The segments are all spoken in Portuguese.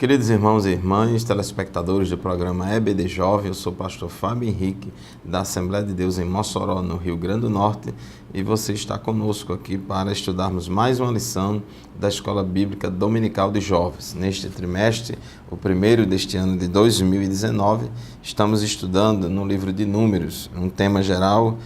Queridos irmãos e irmãs, telespectadores do programa EBD Jovem, eu sou o pastor Fábio Henrique, da Assembleia de Deus em Mossoró, no Rio Grande do Norte, e você está conosco aqui para estudarmos mais uma lição da Escola Bíblica Dominical de Jovens. Neste trimestre, o primeiro deste ano de 2019, estamos estudando no livro de Números, um tema geral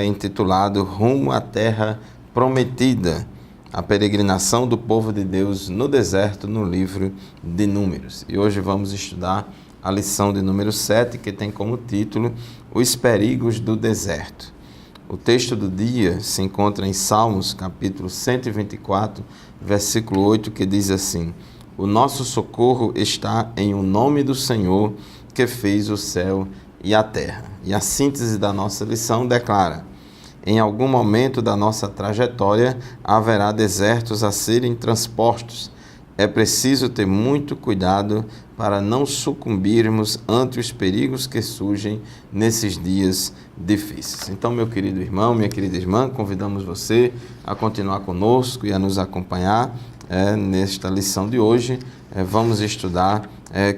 intitulado Rumo à Terra Prometida, a peregrinação do povo de Deus no deserto, no livro de Números. E hoje vamos estudar a lição de número 7, que tem como título Os Perigos do Deserto. O texto do dia se encontra em Salmos, capítulo 124, versículo 8, que diz assim: O nosso socorro está em o nome do Senhor, que fez o céu e a terra. E a síntese da nossa lição declara: em algum momento da nossa trajetória haverá desertos a serem transpostos. É preciso ter muito cuidado para não sucumbirmos ante os perigos que surgem nesses dias difíceis. Então, meu querido irmão, minha querida irmã, convidamos você a continuar conosco e a nos acompanhar nesta lição de hoje. Vamos estudar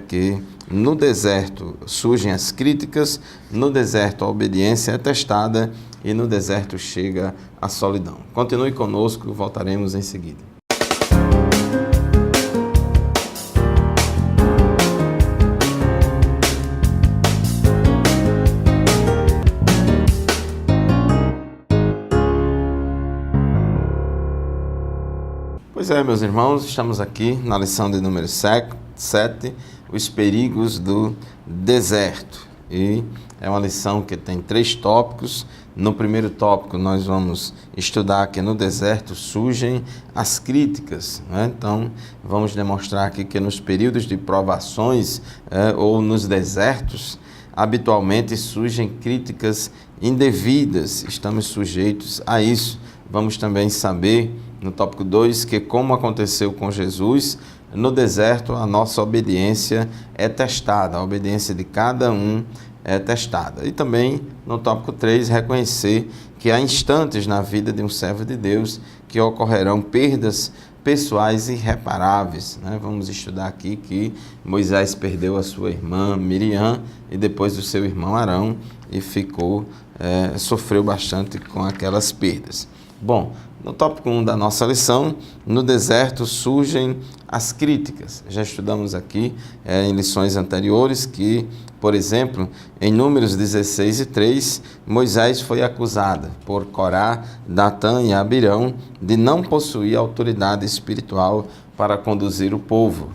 que no deserto surgem as críticas, no deserto a obediência é testada e no deserto chega a solidão. Continue conosco, voltaremos em seguida. Pois é, meus irmãos, estamos aqui na lição de número 7, os perigos do deserto. E é uma lição que tem 3 tópicos. No primeiro tópico, nós vamos estudar que no deserto surgem as críticas, né? Então, vamos demonstrar aqui que nos períodos de provações ou nos desertos, habitualmente surgem críticas indevidas. Estamos sujeitos a isso. Vamos também saber, no tópico 2, que como aconteceu com Jesus, no deserto a nossa obediência é testada, a obediência de cada um é testada. E também, no tópico 3, reconhecer que há instantes na vida de um servo de Deus que ocorrerão perdas pessoais irreparáveis, né? Vamos estudar aqui que Moisés perdeu a sua irmã Miriam e depois o seu irmão Arão e sofreu bastante com aquelas perdas. Bom, no tópico 1 da nossa lição, no deserto surgem as críticas. Já estudamos aqui em lições anteriores que, por exemplo, em Números 16:3, Moisés foi acusado por Corá, Datã e Abirão de não possuir autoridade espiritual para conduzir o povo.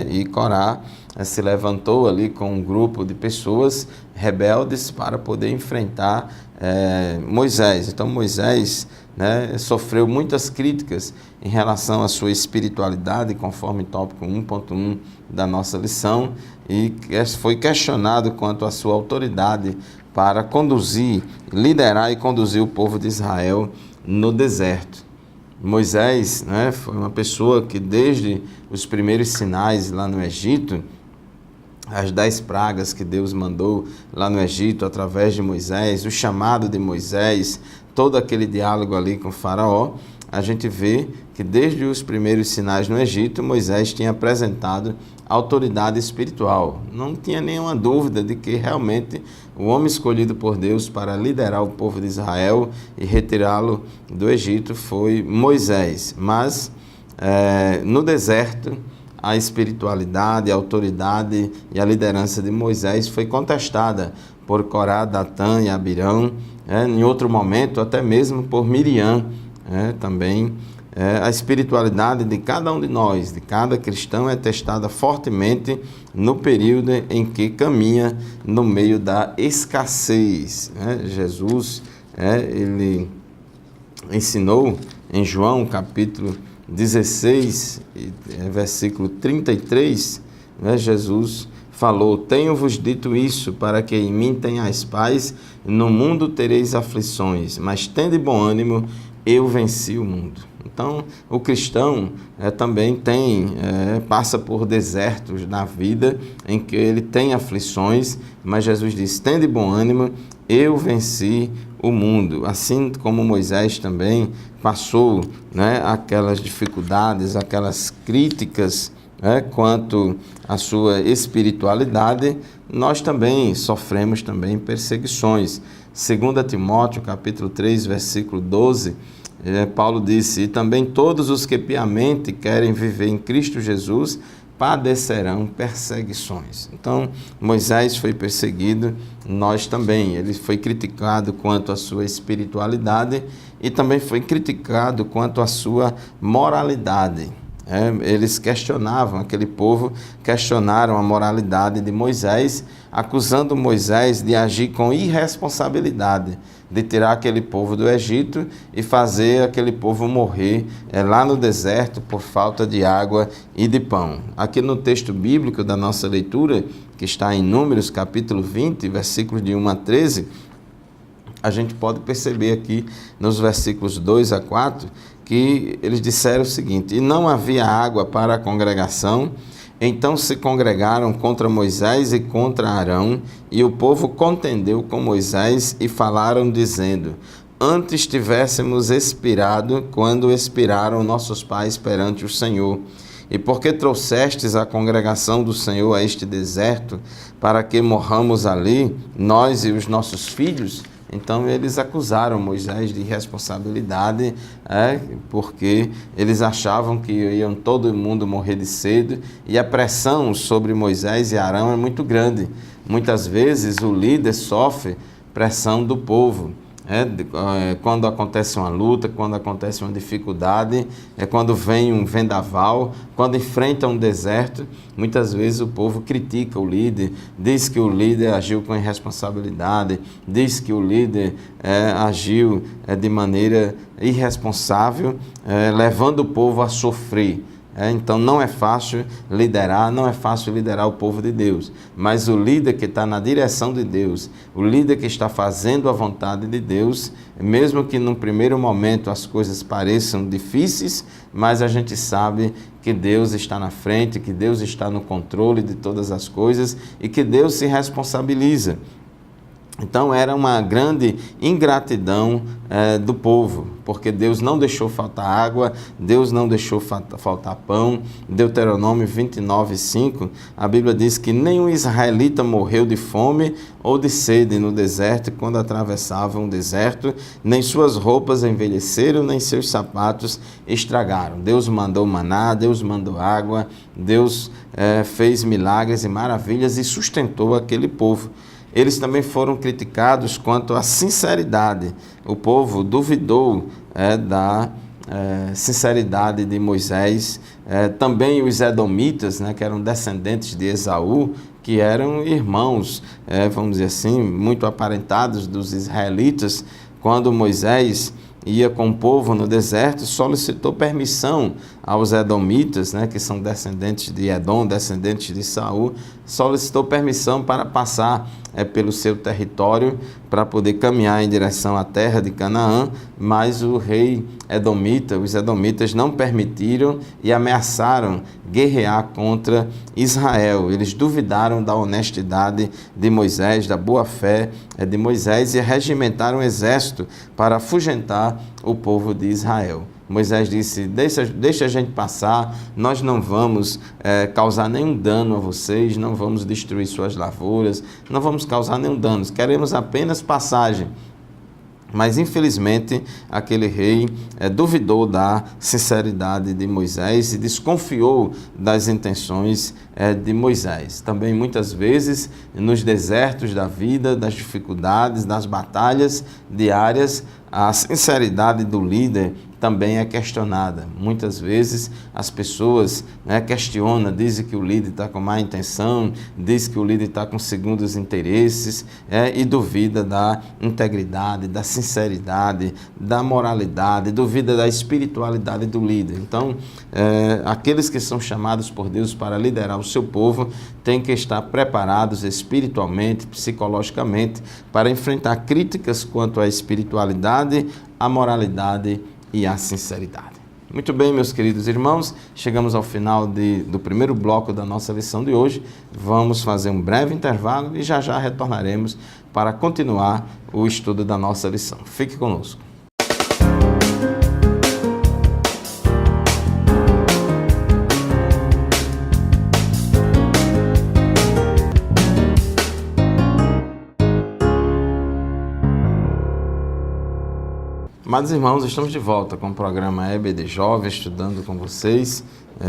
E Corá se levantou ali com um grupo de pessoas rebeldes para poder enfrentar Moisés. Então Moisés sofreu muitas críticas em relação à sua espiritualidade, conforme tópico 1.1 da nossa lição, e foi questionado quanto à sua autoridade para conduzir, liderar e conduzir o povo de Israel no deserto. Moisés foi uma pessoa que desde os primeiros sinais lá no Egito, as 10 pragas que Deus mandou lá no Egito através de Moisés, o chamado de Moisés, todo aquele diálogo ali com o faraó, a gente vê que desde os primeiros sinais no Egito, Moisés tinha apresentado autoridade espiritual. Não tinha nenhuma dúvida de que realmente o homem escolhido por Deus para liderar o povo de Israel e retirá-lo do Egito foi Moisés. Mas no deserto, a espiritualidade, a autoridade e a liderança de Moisés foi contestada por Corá, Datã e Abirão, em outro momento até mesmo por Miriam, também. A espiritualidade de cada um de nós, de cada cristão, é testada fortemente no período em que caminha no meio da escassez. Jesus, ele ensinou em João capítulo 16, versículo 33, Jesus falou: tenho-vos dito isso para que em mim tenhais paz, no mundo tereis aflições, mas tende bom ânimo, eu venci o mundo. Então, o cristão também passa por desertos na vida em que ele tem aflições, mas Jesus diz: tende bom ânimo, eu venci o mundo. Assim como Moisés também passou aquelas dificuldades, aquelas críticas quanto à sua espiritualidade, nós também sofremos também perseguições. 2 Timóteo, capítulo 3, versículo 12, Paulo disse: e também todos os que piamente querem viver em Cristo Jesus padecerão perseguições. Então, Moisés foi perseguido, nós também. Ele foi criticado quanto à sua espiritualidade e também foi criticado quanto à sua moralidade. Eles questionavam, aquele povo questionaram a moralidade de Moisés, acusando Moisés de agir com irresponsabilidade, de tirar aquele povo do Egito e fazer aquele povo morrer lá no deserto por falta de água e de pão. Aqui no texto bíblico da nossa leitura, que está em Números capítulo 20, versículos de 1 a 13, a gente pode perceber aqui nos versículos 2 a 4, que eles disseram o seguinte: e não havia água para a congregação, então se congregaram contra Moisés e contra Arão, e o povo contendeu com Moisés e falaram dizendo: antes tivéssemos expirado quando expiraram nossos pais perante o Senhor. E porque trouxestes a congregação do Senhor a este deserto, para que morramos ali, nós e os nossos filhos? Então eles acusaram Moisés de irresponsabilidade, porque eles achavam que iam todo mundo morrer de sede, e a pressão sobre Moisés e Arão é muito grande. Muitas vezes o líder sofre pressão do povo. Quando acontece uma luta, quando acontece uma dificuldade, quando vem um vendaval, quando enfrenta um deserto, muitas vezes o povo critica o líder, diz que o líder agiu com irresponsabilidade, diz que o líder agiu de maneira irresponsável, levando o povo a sofrer. Então não é fácil liderar o povo de Deus, mas o líder que está na direção de Deus, o líder que está fazendo a vontade de Deus, mesmo que num primeiro momento as coisas pareçam difíceis, mas a gente sabe que Deus está na frente, que Deus está no controle de todas as coisas e que Deus se responsabiliza. Então era uma grande ingratidão do povo, porque Deus não deixou faltar água, Deus não deixou faltar pão. Deuteronômio 29:5, a Bíblia diz que nenhum israelita morreu de fome ou de sede no deserto quando atravessavam o deserto, nem suas roupas envelheceram, nem seus sapatos estragaram. Deus mandou maná, Deus mandou água, Deus fez milagres e maravilhas e sustentou aquele povo. Eles também foram criticados quanto à sinceridade. O povo duvidou da sinceridade de Moisés. Também os edomitas, que eram descendentes de Esaú, que eram irmãos, vamos dizer assim, muito aparentados dos israelitas, quando Moisés ia com o povo no deserto, solicitou permissão aos edomitas, que são descendentes de Edom, descendentes de Saul, solicitou permissão para passar pelo seu território, para poder caminhar em direção à terra de Canaã, mas o rei edomita, os edomitas não permitiram e ameaçaram guerrear contra Israel. Eles duvidaram da honestidade de Moisés, da boa-fé de Moisés, e regimentaram um exército para afugentar o povo de Israel. Moisés disse: deixa a gente passar, nós não vamos causar nenhum dano a vocês, não vamos destruir suas lavouras, não vamos causar nenhum dano, queremos apenas passagem. Mas, infelizmente, aquele rei duvidou da sinceridade de Moisés e desconfiou das intenções de Moisés. Também, muitas vezes, nos desertos da vida, das dificuldades, das batalhas diárias, a sinceridade do líder também é questionada. Muitas vezes as pessoas questionam, dizem que o líder está com má intenção, dizem que o líder está com segundos interesses, e duvida da integridade, da sinceridade, da moralidade, duvida da espiritualidade do líder. Então, aqueles que são chamados por Deus para liderar o seu povo têm que estar preparados espiritualmente, psicologicamente, para enfrentar críticas quanto à espiritualidade, à moralidade e à sinceridade. Muito bem, meus queridos irmãos, chegamos ao final do primeiro bloco da nossa lição de hoje. Vamos fazer um breve intervalo e já retornaremos para continuar o estudo da nossa lição. Fique conosco. Amados irmãos, estamos de volta com o programa EBD Jovem, estudando com vocês,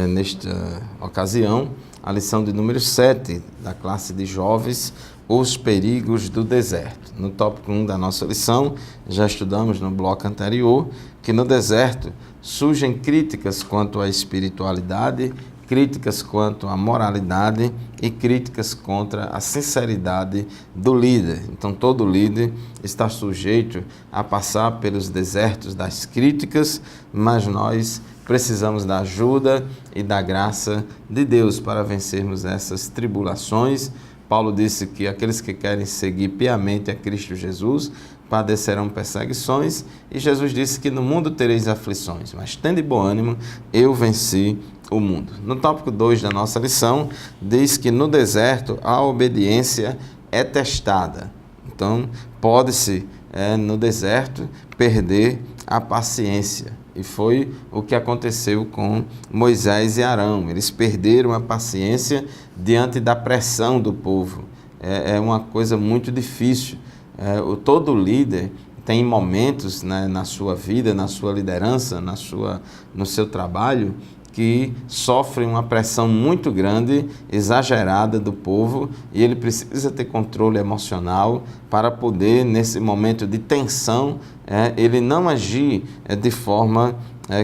nesta ocasião, a lição de número 7 da classe de jovens, os perigos do deserto. No tópico 1 da nossa lição, já estudamos no bloco anterior, que no deserto surgem críticas quanto à espiritualidade, críticas quanto à moralidade e críticas contra a sinceridade do líder. Então, todo líder está sujeito a passar pelos desertos das críticas, mas nós precisamos da ajuda e da graça de Deus para vencermos essas tribulações. Paulo disse que aqueles que querem seguir piamente a Cristo Jesus padecerão perseguições, e Jesus disse que no mundo tereis aflições, mas tende bom ânimo, eu venci o mundo. No tópico 2 da nossa lição, diz que no deserto a obediência é testada. Então, pode-se, no deserto, perder a paciência. E foi o que aconteceu com Moisés e Arão. Eles perderam a paciência diante da pressão do povo. É uma coisa muito difícil. Todo líder tem momentos, né, na sua vida, na sua liderança, no seu trabalho, que sofre uma pressão muito grande, exagerada do povo, e ele precisa ter controle emocional para poder, nesse momento de tensão, ele não agir de forma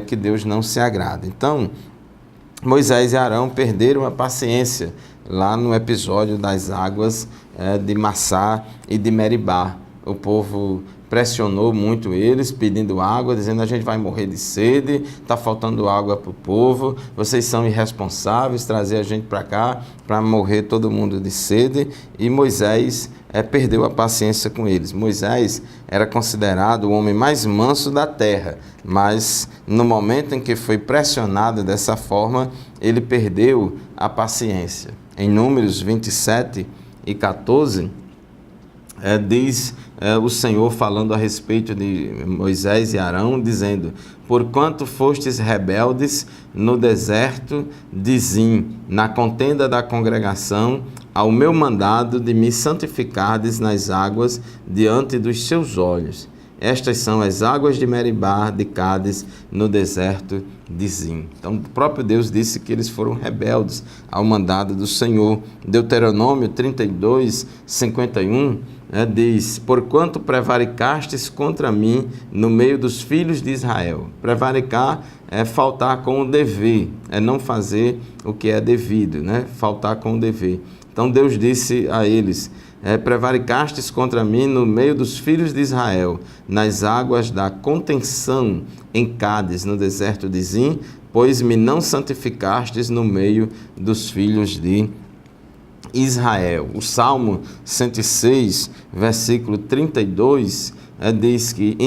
que Deus não se agrada. Então, Moisés e Arão perderam a paciência lá no episódio das águas de Massá e de Meribá. O povo pressionou muito eles, pedindo água, dizendo: a gente vai morrer de sede, está faltando água para o povo, vocês são irresponsáveis, trazer a gente para cá para morrer todo mundo de sede. E Moisés perdeu a paciência com eles. Moisés era considerado o homem mais manso da terra, mas no momento em que foi pressionado dessa forma, ele perdeu a paciência. Em Números 27 e 14, diz o Senhor falando a respeito de Moisés e Arão, dizendo: porquanto fostes rebeldes no deserto de Zim, na contenda da congregação, ao meu mandado de me santificardes nas águas diante dos seus olhos. Estas são as águas de Meribá, de Cádiz, no deserto de Zim. Então, o próprio Deus disse que eles foram rebeldes ao mandado do Senhor. Deuteronômio 32, 51, diz: porquanto prevaricastes contra mim no meio dos filhos de Israel. Prevaricar é faltar com o dever, é não fazer o que é devido, né? Faltar com o dever. Então, Deus disse a eles: prevaricastes contra mim no meio dos filhos de Israel, nas águas da contenção em Cádiz, no deserto de Zim, pois me não santificastes no meio dos filhos de Israel. O Salmo 106, versículo 32, diz que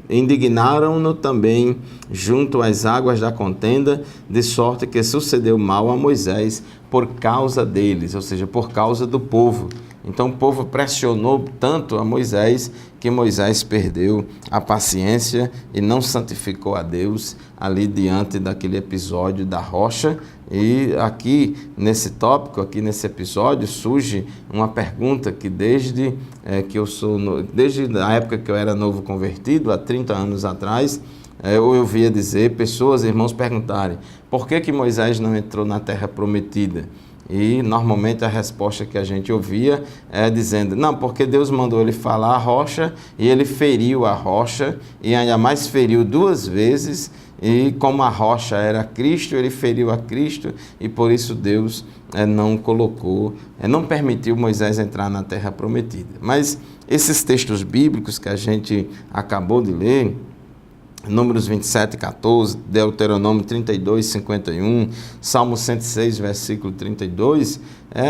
indignaram-no também junto às águas da contenda, de sorte que sucedeu mal a Moisés por causa deles, ou seja, por causa do povo. Então o povo pressionou tanto a Moisés que Moisés perdeu a paciência e não santificou a Deus ali diante daquele episódio da rocha. E aqui nesse tópico, aqui nesse episódio, surge uma pergunta que desde a época que eu era novo convertido, há 30 anos atrás, eu ouvia dizer, pessoas, irmãos, perguntarem: por que Moisés não entrou na terra prometida? E normalmente a resposta que a gente ouvia é dizendo: não, porque Deus mandou ele falar a rocha e ele feriu a rocha, e ainda mais feriu 2 vezes, e como a rocha era Cristo, ele feriu a Cristo, e por isso Deus não permitiu Moisés entrar na terra prometida. Mas esses textos bíblicos que a gente acabou de ler, Números 27, 14, Deuteronômio 32, 51, Salmo 106, versículo 32,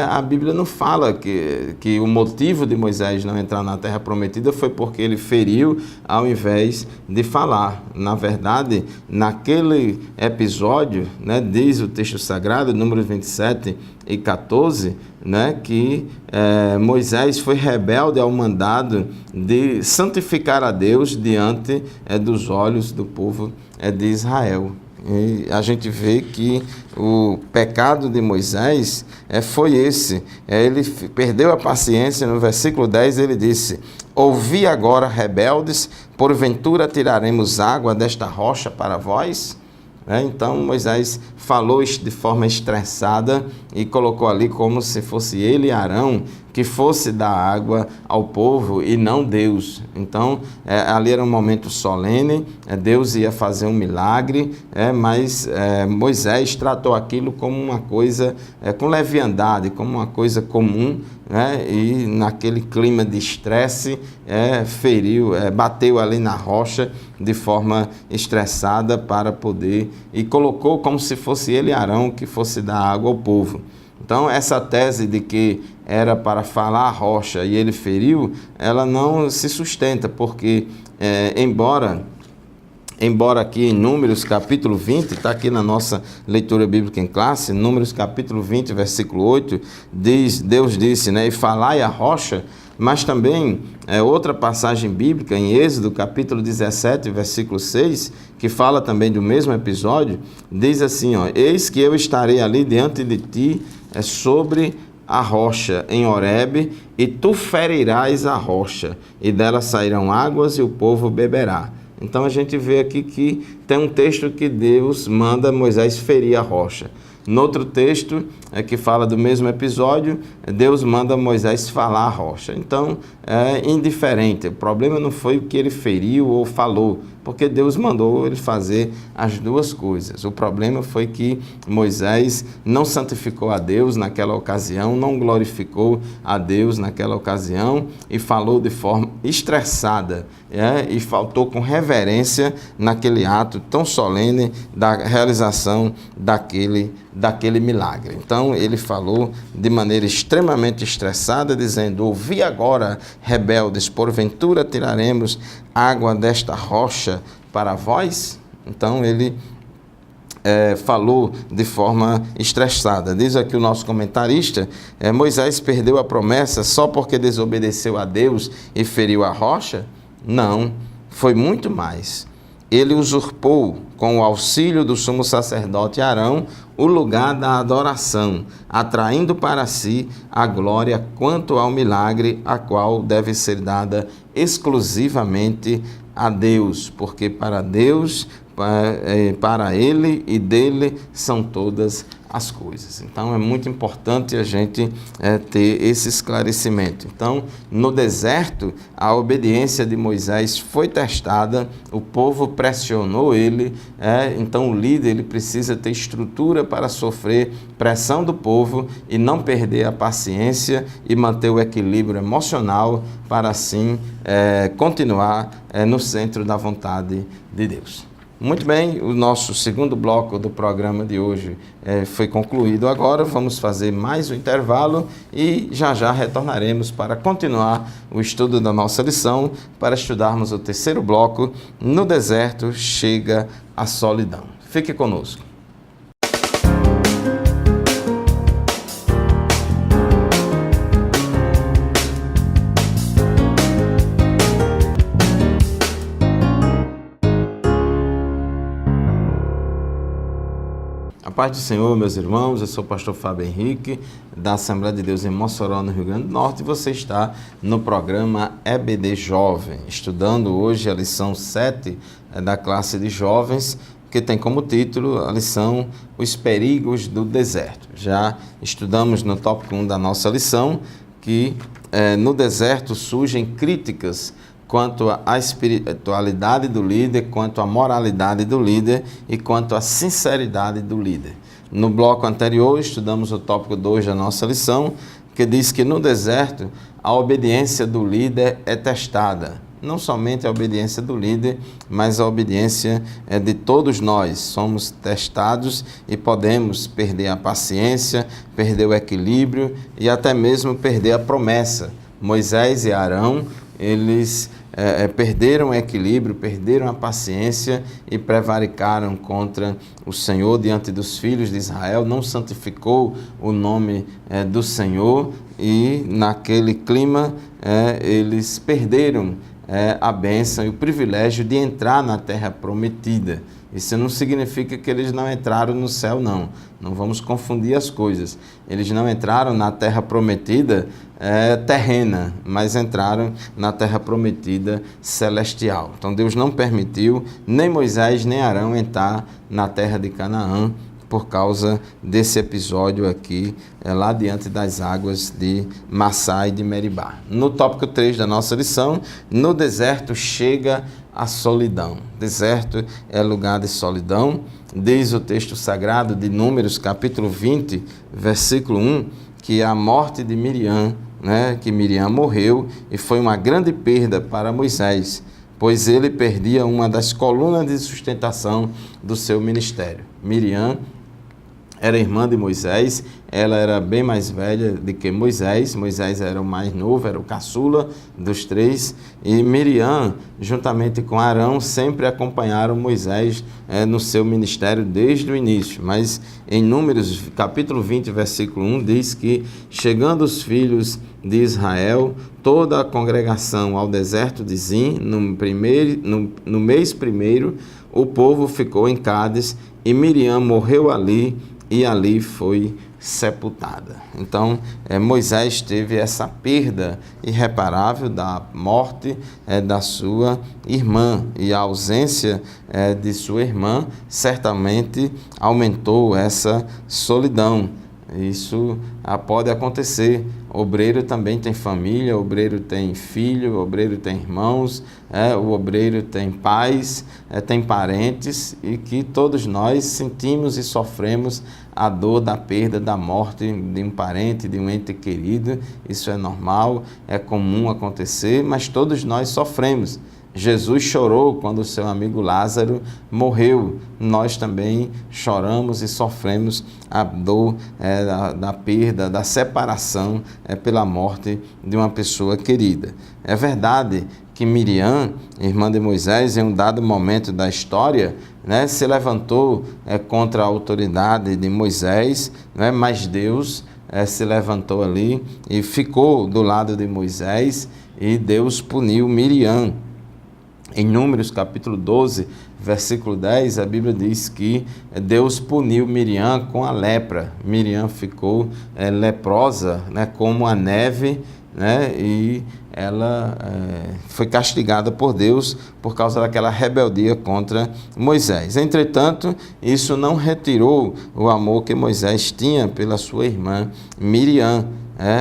a Bíblia não fala que o motivo de Moisés não entrar na terra prometida foi porque ele feriu ao invés de falar. Na verdade, naquele episódio, né, diz o texto sagrado, Números 27 e 14, né, que Moisés foi rebelde ao mandado de santificar a Deus diante dos olhos do povo de Israel. E a gente vê que o pecado de Moisés foi esse. Ele perdeu a paciência. No versículo 10 ele disse: ouvi agora, rebeldes, porventura tiraremos água desta rocha para vós? Então Moisés falou de forma estressada e colocou ali como se fosse ele, Arão, que fosse dar água ao povo e não Deus. Então ali era um momento solene, Deus ia fazer um milagre, mas Moisés tratou aquilo como uma coisa com leviandade, como uma coisa comum, e naquele clima de estresse feriu, bateu ali na rocha de forma estressada para poder, e colocou como se fosse ele, Arão, que fosse dar água ao povo. Então essa tese de que era para falar a rocha e ele feriu, ela não se sustenta, porque embora aqui em Números capítulo 20, está aqui na nossa leitura bíblica em classe, Números capítulo 20, versículo 8, Deus disse, e falai a rocha, mas também outra passagem bíblica em Êxodo capítulo 17, versículo 6, que fala também do mesmo episódio, diz assim, eis que eu estarei ali diante de ti sobre a rocha em Horebe, e tu ferirás a rocha, e dela sairão águas e o povo beberá. Então a gente vê aqui que tem um texto que Deus manda Moisés ferir a rocha. No outro texto, que fala do mesmo episódio, Deus manda Moisés falar a rocha. Então, é indiferente. O problema não foi o que ele feriu ou falou, porque Deus mandou ele fazer as duas coisas. O problema foi que Moisés não santificou a Deus naquela ocasião, não glorificou a Deus naquela ocasião e falou de forma estressada, e faltou com reverência naquele ato tão solene da realização daquele milagre. Então ele falou de maneira extremamente estressada, dizendo, ouvi agora, rebeldes, porventura tiraremos água desta rocha para vós? Então ele falou de forma estressada. Diz aqui o nosso comentarista, Moisés perdeu a promessa só porque desobedeceu a Deus e feriu a rocha? Não, foi muito mais. Ele usurpou, com o auxílio do sumo sacerdote Arão, o lugar da adoração, atraindo para si a glória quanto ao milagre, a qual deve ser dada exclusivamente a Deus, porque para Deus, para Ele e dele são todas as coisas. Então é muito importante a gente ter esse esclarecimento. Então, no deserto, a obediência de Moisés foi testada, o povo pressionou ele, então o líder ele precisa ter estrutura para sofrer pressão do povo e não perder a paciência e manter o equilíbrio emocional para assim continuar no centro da vontade de Deus. Muito bem, o nosso segundo bloco do programa de hoje foi concluído agora. Vamos fazer mais um intervalo e já retornaremos para continuar o estudo da nossa lição, para estudarmos o terceiro bloco, No Deserto Chega a Solidão. Fique conosco. A paz do Senhor, meus irmãos, eu sou o pastor Fábio Henrique, da Assembleia de Deus em Mossoró, no Rio Grande do Norte, e você está no programa EBD Jovem, estudando hoje a lição 7 da classe de jovens, que tem como título a lição Os Perigos do Deserto. Já estudamos no tópico 1 da nossa lição que no deserto surgem críticas quanto à espiritualidade do líder, quanto à moralidade do líder e quanto à sinceridade do líder. No bloco anterior, estudamos o tópico 2 da nossa lição, que diz que no deserto a obediência do líder é testada. Não somente a obediência do líder, mas a obediência de todos nós. Somos testados e podemos perder a paciência, perder o equilíbrio e até mesmo perder a promessa. Moisés e Arão, eles perderam o equilíbrio, perderam a paciência e prevaricaram contra o Senhor diante dos filhos de Israel, não santificou o nome do Senhor e naquele clima eles perderam a bênção e o privilégio de entrar na terra prometida. Isso não significa que eles não entraram no céu, não. Não vamos confundir as coisas. Eles não entraram na terra prometida terrena, mas entraram na terra prometida celestial. Então Deus não permitiu nem Moisés nem Arão entrar na terra de Canaã, por causa desse episódio aqui, lá diante das águas de Massá e de Meribá. No tópico 3 da nossa lição, no deserto chega a solidão. Deserto é lugar de solidão. Diz o texto sagrado de Números, capítulo 20, versículo 1, que a morte de Miriam, que Miriam morreu e foi uma grande perda para Moisés, pois ele perdia uma das colunas de sustentação do seu ministério. Miriam era irmã de Moisés, ela era bem mais velha do que Moisés. Moisés era o mais novo, era o caçula dos três, e Miriam, juntamente com Arão, sempre acompanharam Moisés no seu ministério desde o início. Mas em Números, capítulo 20, versículo 1, diz que, chegando os filhos de Israel, toda a congregação ao deserto de Zim, no mês primeiro, o povo ficou em Cádiz, e Miriam morreu ali, e ali foi sepultada. Então, Moisés teve essa perda irreparável da morte da sua irmã, e a ausência de sua irmã certamente aumentou essa solidão. Isso pode acontecer. Obreiro também tem família, obreiro tem filho, obreiro tem irmãos, o obreiro tem pais, tem parentes, e que todos nós sentimos e sofremos a dor da perda, da morte de um parente, de um ente querido. Isso é normal, é comum acontecer, mas todos nós sofremos. Jesus chorou quando o seu amigo Lázaro morreu. Nós também choramos e sofremos a dor da perda, da separação pela morte de uma pessoa querida. É verdade que Miriam, irmã de Moisés, em um dado momento da história, se levantou contra a autoridade de Moisés, mas Deus se levantou ali e ficou do lado de Moisés, e Deus puniu Miriam. Em Números, capítulo 12, versículo 10, a Bíblia diz que Deus puniu Miriam com a lepra. Miriam ficou leprosa, como a neve, e ela foi castigada por Deus por causa daquela rebeldia contra Moisés. Entretanto, isso não retirou o amor que Moisés tinha pela sua irmã Miriam.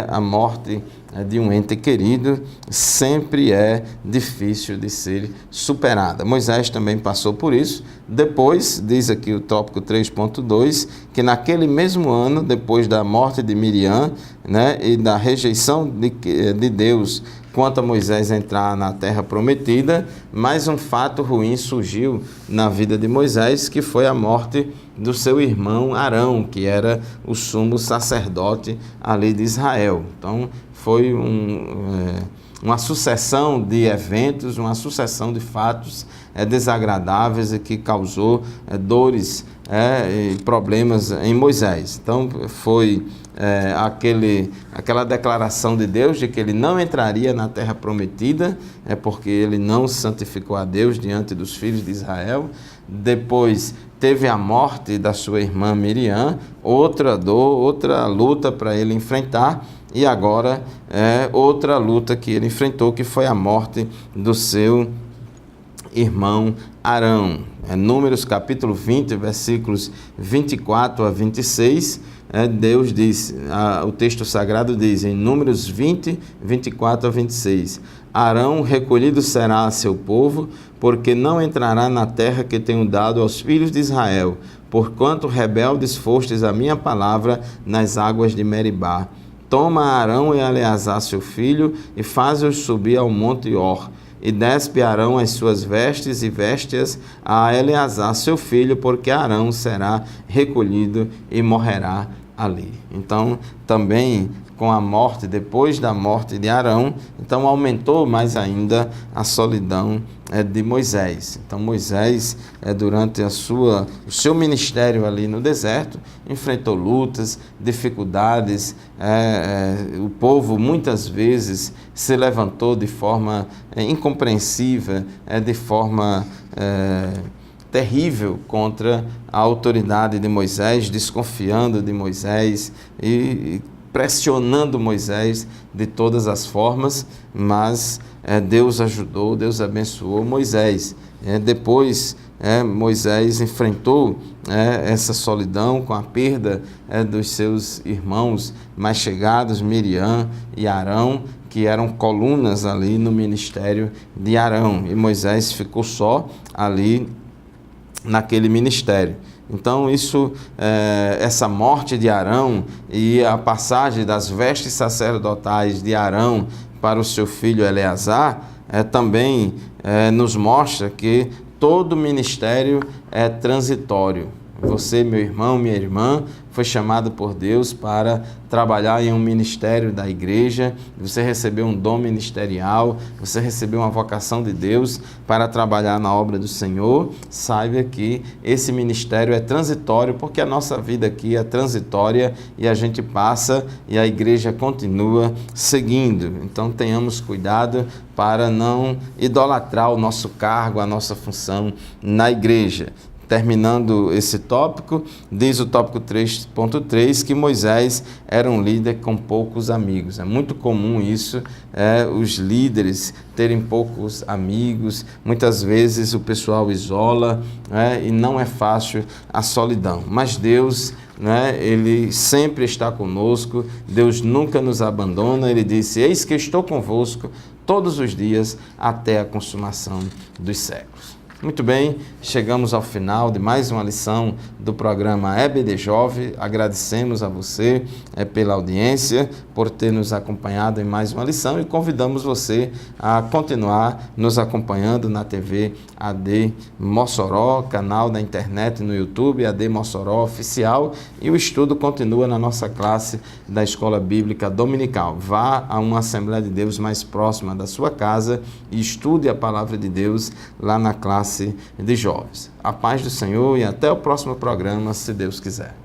A morte de um ente querido sempre é difícil de ser superada. Moisés também passou por isso. Depois, diz aqui o tópico 3.2, que naquele mesmo ano, depois da morte de Miriam, e da rejeição de Deus quanto a Moisés entrar na terra prometida, mais um fato ruim surgiu na vida de Moisés, que foi a morte do seu irmão Arão, que era o sumo sacerdote ali de Israel. Então, foi uma sucessão de eventos, uma sucessão de fatos desagradáveis e que causou dores e problemas em Moisés. Então, foi aquela declaração de Deus de que ele não entraria na terra prometida, porque ele não santificou a Deus diante dos filhos de Israel. Depois teve a morte da sua irmã Miriam, outra dor, outra luta para ele enfrentar, e agora outra luta que ele enfrentou, que foi a morte do seu irmão Arão. Números capítulo 20, versículos 24 a 26, Deus diz, o texto sagrado diz, em Números 20, 24 a 26, Arão recolhido será a seu povo, porque não entrará na terra que tenho dado aos filhos de Israel, porquanto rebeldes fostes a minha palavra nas águas de Meribá. Toma Arão e Eleazar seu filho, e faze-os subir ao monte Or, e despe Arão as suas vestes, e veste-as a Eleazar seu filho, porque Arão será recolhido e morrerá ali. Então, também com a morte, depois da morte de Arão, então aumentou mais ainda a solidão de Moisés. Então Moisés, durante o seu ministério ali no deserto, enfrentou lutas, dificuldades, o povo muitas vezes se levantou de forma incompreensível, de forma terrível contra a autoridade de Moisés, desconfiando de Moisés e pressionando Moisés de todas as formas, mas Deus ajudou, Deus abençoou Moisés. Depois Moisés enfrentou essa solidão com a perda dos seus irmãos mais chegados, Miriam e Arão, que eram colunas ali no ministério de Arão, e Moisés ficou só ali naquele ministério. Então essa morte de Arão e a passagem das vestes sacerdotais de Arão para o seu filho Eleazar também nos mostra que todo ministério é transitório. Você, meu irmão, minha irmã, foi chamado por Deus para trabalhar em um ministério da igreja. Você recebeu um dom ministerial, você recebeu uma vocação de Deus para trabalhar na obra do Senhor. Saiba que esse ministério é transitório, porque a nossa vida aqui é transitória e a gente passa e a igreja continua seguindo. Então tenhamos cuidado para não idolatrar o nosso cargo, a nossa função na igreja. Terminando esse tópico, diz o tópico 3.3 que Moisés era um líder com poucos amigos. É muito comum isso, os líderes terem poucos amigos. Muitas vezes o pessoal isola, e não é fácil a solidão. Mas Deus, Ele sempre está conosco, Deus nunca nos abandona. Ele disse: eis que estou convosco todos os dias até a consumação dos séculos. Muito bem, chegamos ao final de mais uma lição do programa EBD Jovem. Agradecemos a você pela audiência, por ter nos acompanhado em mais uma lição, e convidamos você a continuar nos acompanhando na TV AD Mossoró, canal da internet no YouTube, AD Mossoró Oficial, e o estudo continua na nossa classe da Escola Bíblica Dominical. Vá a uma Assembleia de Deus mais próxima da sua casa e estude a Palavra de Deus lá na classe de jovens. A paz do Senhor e até o próximo programa, se Deus quiser.